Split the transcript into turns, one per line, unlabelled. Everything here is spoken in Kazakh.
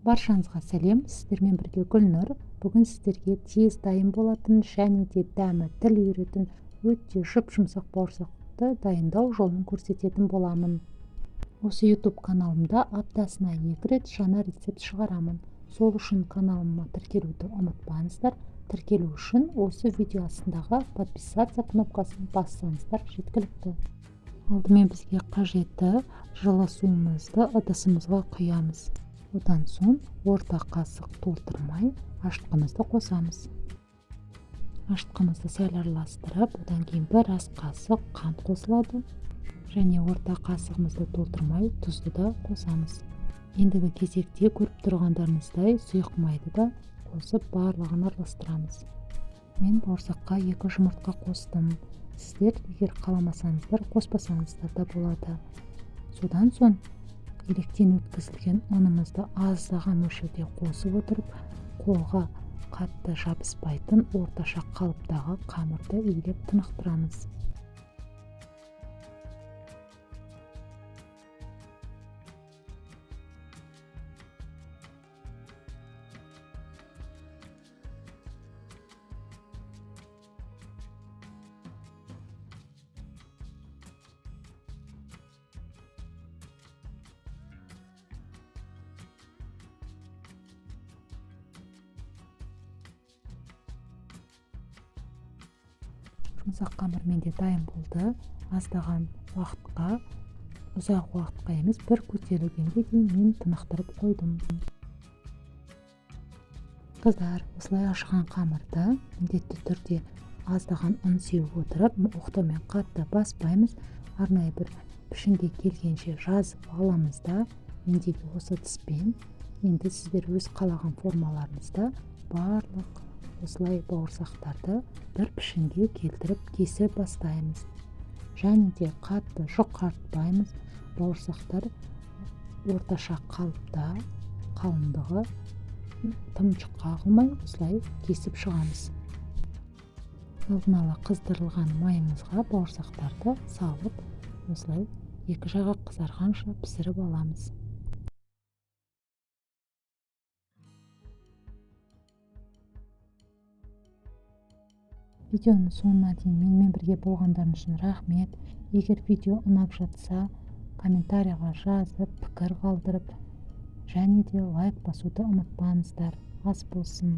Баршаңызға сәлем, сіздермен бірге Гүлнұр. Бүгін сіздерге тез дайын болатын және де дәмі тіл үйіретін өте жұп-жұмсақ бауырсақты дайындау жолын көрсететін боламын. Осы YouTube каналымда аптасына 2 рет жаңа рецепт шығарамын. Сол үшін каналыма тіркелуді ұмытпаңыздар. Тіркелу үшін осы видео астындағы подписаться кнопкасын бассаңыздар жеткілікті. Алдымен бізге қажетті жылы суымызды ыдысымызға құямыз. Одан соң орта қасық толтырмай ашытқымызды қосамыз. Ашытқымызды сәл араластырып, одан кейін бір ас қасық қант қосылады және орта қасығымызды толтырмай тұзды да қосамыз. Ендігі кезекте көріп тұрғандарыңыздай сұйық майды да қосып барлығын араластырамыз. Мен бауырсаққа 2 жұмыртқа қостым. Сіздер егер қаламасаңыздар қоспасаңыздар да болады. Содан соң електен өткізілген ұнымызды аздаған мөлшерде қосып отырып, қолға қатты жабыспайтын орташа қалыптағы қамырды илеп тынықтырамыз. Жұмсақ қамыр менде дайын болды. Аздаған уақытқа, ұзақ уақытқа емес, бір көтерілгенге дейін мен тынықтырып қойдым. Қыздар, осылай ашыған қамырды міндетті түрде аздаған ұн сеуіп отырып, оқтаумен қатты баспаймыз. Арнайы бір пішінге келгенше жазып аламыз да, мендегі осы тіспен енді сіздер өз қалаған формаларыңызда барлық осылай бауырсақтарды бір пішінге келтіріп кесіп бастаймыз. Және де қатты жұқартпаймыз. Бауырсақтар орташа қалыпта, қалыңдығы тым жұқа қылмай осылай кесіп шығамыз. Алдын ала қыздырылған майымызға бауырсақтарды салып, осылай екі жағы қызарғанша пісіріп аламыз. Видеоның соңына дейін менімен бірге болғандарың үшін рахмет. Егер видео ұнап жатса, комментарийға жазып, пікір қалдырып, және де лайк басуды ұмытпаңыздар. Ас болсын.